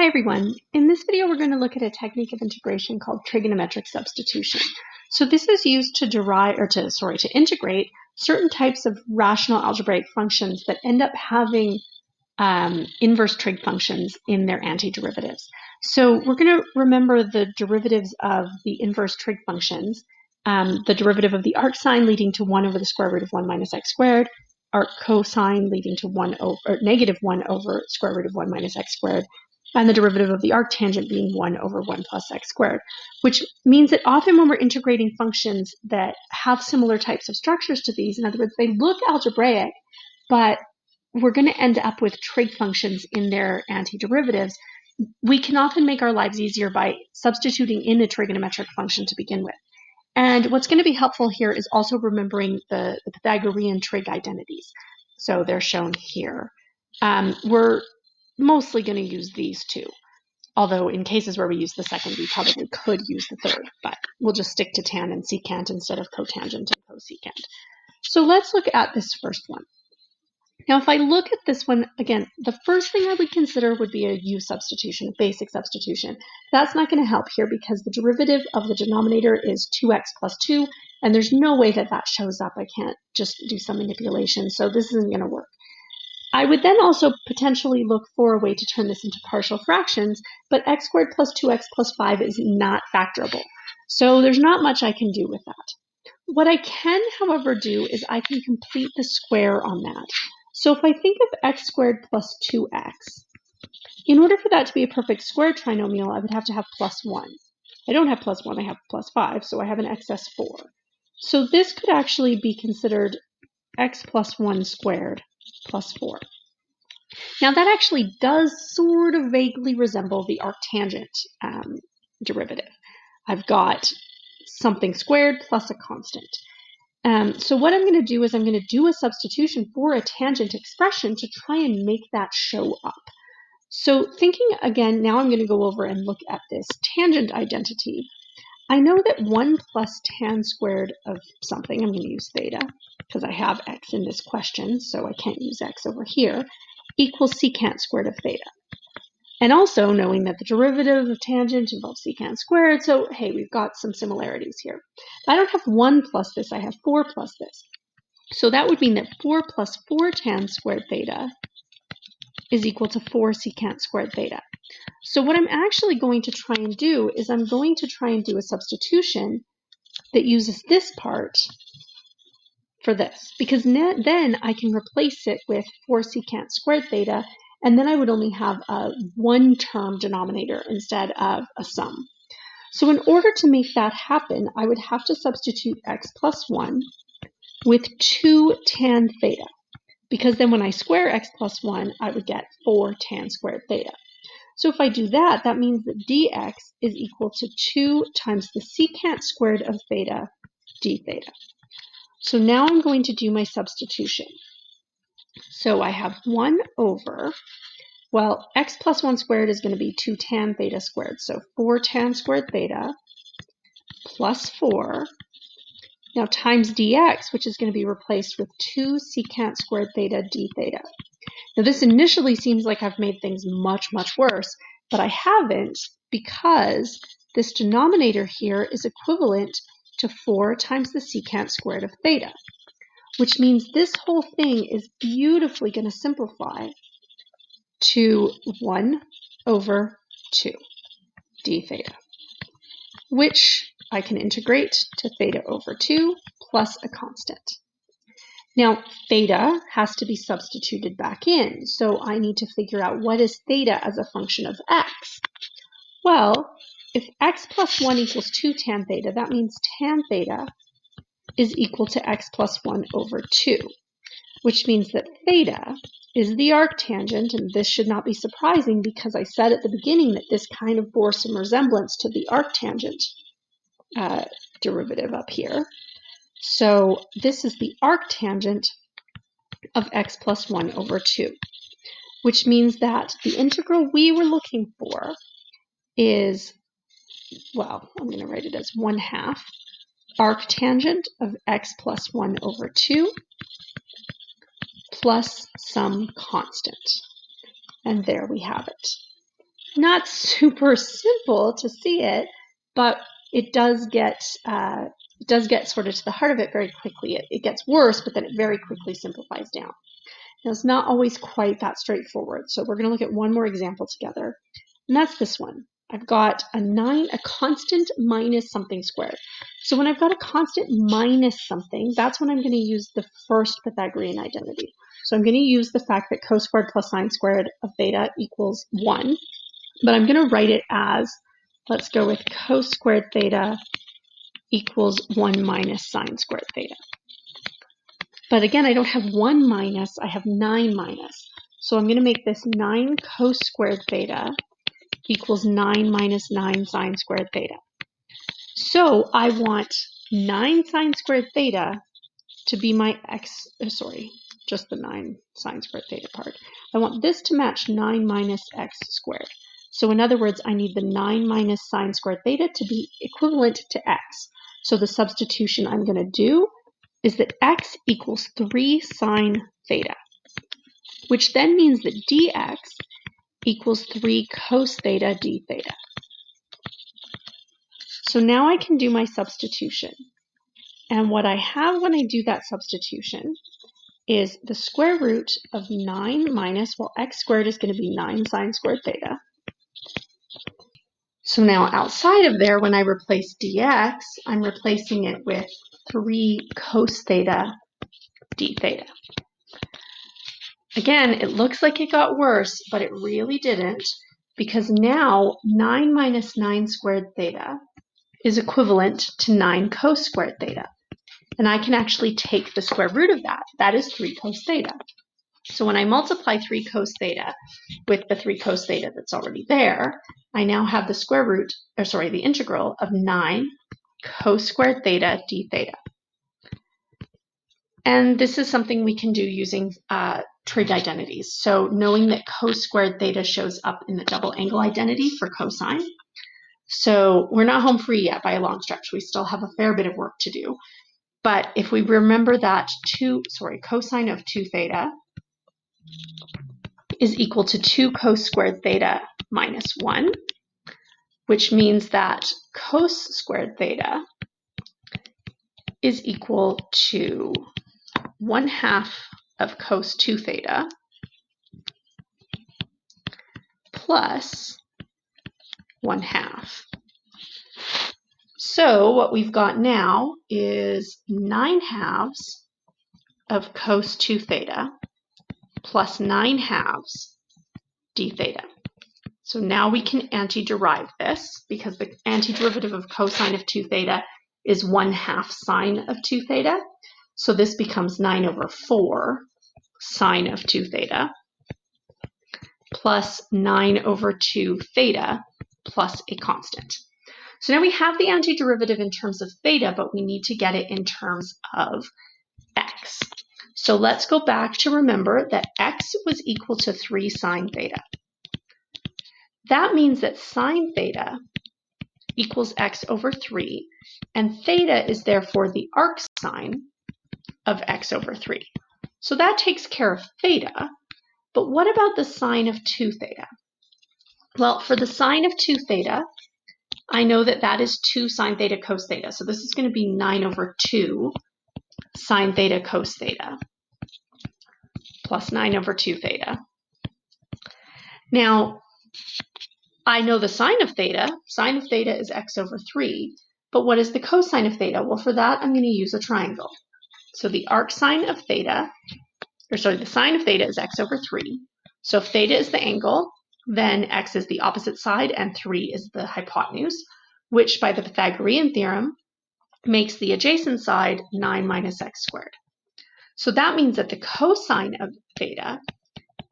Hi everyone. In this video we're going to look at a technique of integration called trigonometric substitution. So this is used to to integrate certain types of rational algebraic functions that end up having inverse trig functions in their antiderivatives. So we're going to remember the derivatives of the inverse trig functions, the derivative of the arc sine leading to 1 over the square root of 1 minus x squared, arc cosine leading to negative 1 over square root of 1 minus x squared, and the derivative of the arctangent being 1 over 1 plus x squared, which means that often when we're integrating functions that have similar types of structures to these, in other words, they look algebraic, but we're going to end up with trig functions in their antiderivatives, we can often make our lives easier by substituting in a trigonometric function to begin with. And what's going to be helpful here is also remembering the Pythagorean trig identities. So they're shown here. We're mostly going to use these two, although in cases where we use the second, we probably could use the third, but we'll just stick to tan and secant instead of cotangent and cosecant. So let's look at this first one. Now, if I look at this one, again, the first thing I would consider would be a u substitution, a basic substitution. That's not going to help here because the derivative of the denominator is 2x plus 2, and there's no way that that shows up. I can't just do some manipulation, so this isn't going to work. I would then also potentially look for a way to turn this into partial fractions, but x squared plus 2x plus 5 is not factorable. So there's not much I can do with that. What I can, however, do is I can complete the square on that. So if I think of x squared plus 2x, in order for that to be a perfect square trinomial, I would have to have plus 1. I don't have plus 1, I have plus 5, so I have an excess 4. So this could actually be considered x plus 1 squared plus 4. Now that actually does sort of vaguely resemble the arctangent derivative. I've got something squared plus a constant. So what I'm going to do is I'm going to do a substitution for a tangent expression to try and make that show up. So thinking again, now I'm going to go over and look at this tangent identity. I know that 1 plus tan squared of something, I'm going to use theta, because I have x in this question, so I can't use x over here, equals secant squared of theta. And also knowing that the derivative of tangent involves secant squared, so hey, we've got some similarities here. I don't have 1 plus this, I have 4 plus this. So that would mean that 4 plus 4 tan squared theta is equal to 4 secant squared theta. So what I'm actually going to try and do is I'm going to try and do a substitution that uses this part for this, because then I can replace it with 4 secant squared theta, and then I would only have a one-term denominator instead of a sum. So in order to make that happen, I would have to substitute x plus 1 with 2 tan theta, because then when I square x plus 1, I would get 4 tan squared theta. So if I do that, that means that dx is equal to 2 times the secant squared of theta d theta. So now I'm going to do my substitution. So I have 1 over, well, x plus 1 squared is going to be 2 tan theta squared. So 4 tan squared theta plus 4, now times dx, which is going to be replaced with 2 secant squared theta d theta. Now this initially seems like I've made things much, much worse, but I haven't, because this denominator here is equivalent to 4 times the secant squared of theta, which means this whole thing is beautifully going to simplify to 1 over 2 d theta, which I can integrate to theta over 2 plus a constant. Now, theta has to be substituted back in, so I need to figure out what is theta as a function of x. Well, if x plus 1 equals 2 tan theta, that means tan theta is equal to x plus 1 over 2, which means that theta is the arctangent, and this should not be surprising because I said at the beginning that this kind of bore some resemblance to the arctangent derivative up here. So this is the arctangent of x plus 1 over 2, which means that the integral we were looking for is, well, I'm going to write it as 1/2 arctangent of x plus 1 over 2 plus some constant. And there we have it. Not super simple to see it, but it does get sort of to the heart of it very quickly. It gets worse, but then it very quickly simplifies down. Now, it's not always quite that straightforward, so we're going to look at one more example together, and that's this one. I've got a constant minus something squared. So when I've got a constant minus something, that's when I'm going to use the first Pythagorean identity. So I'm going to use the fact that cos squared plus sine squared of theta equals 1, but I'm going to write it as, let's go with cos squared theta equals 1 minus sine squared theta. But again, I don't have 1 minus, I have 9 minus. So I'm going to make this 9 cos squared theta equals 9 minus 9 sine squared theta. So I want 9 sine squared theta to be my just the 9 sine squared theta part. I want this to match 9 minus x squared. So in other words, I need the 9 minus sine squared theta to be equivalent to x. So the substitution I'm going to do is that x equals 3 sine theta, which then means that dx equals 3 cos theta d theta. So now I can do my substitution. And what I have when I do that substitution is the square root of 9 minus, well, x squared is going to be 9 sine squared theta. So now outside of there, when I replace dx, I'm replacing it with 3 cos theta d theta. Again, it looks like it got worse, but it really didn't, because now 9 minus 9 squared theta is equivalent to 9 cos squared theta. And I can actually take the square root of that. That is 3 cos theta. So when I multiply 3 cos theta with the 3 cos theta that's already there, I now have the integral of 9 cos squared theta d theta. And this is something we can do using trig identities. So knowing that cos squared theta shows up in the double angle identity for cosine. So we're not home free yet by a long stretch. We still have a fair bit of work to do. But if we remember that cosine of 2 theta is equal to 2 cos squared theta minus 1, which means that cos squared theta is equal to 1/2 of cos 2 theta plus 1/2. So what we've got now is 9/2 of cos 2 theta plus 9/2 d theta. So now we can antiderive this, because the antiderivative of cosine of 2 theta is 1/2 sine of 2 theta. So this becomes 9/4 sine of 2 theta plus 9/2 theta plus a constant. So now we have the antiderivative in terms of theta, but we need to get it in terms of x. So let's go back to remember that x was equal to 3 sine theta. That means that sine theta equals x over 3, and theta is therefore the arc sine of x over 3. So that takes care of theta, but what about the sine of 2 theta? Well, for the sine of 2 theta, I know that that is 2 sine theta cos theta. So this is going to be 9/2 sine theta cos theta plus 9/2 theta. Now, I know the sine of theta. Sine of theta is x over 3. But what is the cosine of theta? Well, for that, I'm going to use a triangle. So the arc sine of theta, the sine of theta is x over 3. So if theta is the angle, then x is the opposite side and 3 is the hypotenuse, which by the Pythagorean theorem makes the adjacent side 9 minus x squared. So that means that the cosine of theta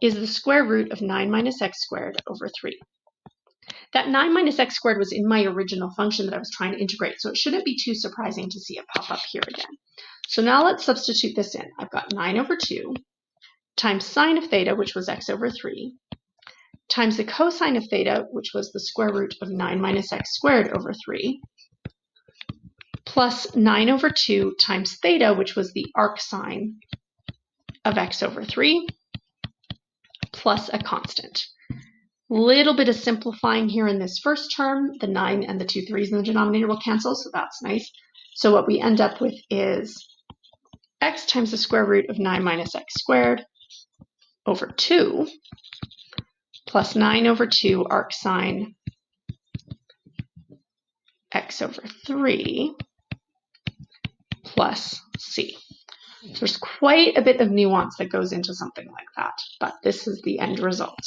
is the square root of 9 minus x squared over 3. That 9 minus x squared was in my original function that I was trying to integrate, so it shouldn't be too surprising to see it pop up here again. So now let's substitute this in. I've got 9/2 times sine of theta, which was x over 3, times the cosine of theta, which was the square root of 9 minus x squared over 3, plus 9/2 times theta, which was the arc sine of x over 3, plus a constant. Little bit of simplifying here in this first term. The 9 and the 2 3's in the denominator will cancel, so that's nice. So what we end up with is x times the square root of 9 minus x squared over 2 plus 9 over 2 arc sine x over 3 plus c. So there's quite a bit of nuance that goes into something like that, but this is the end result.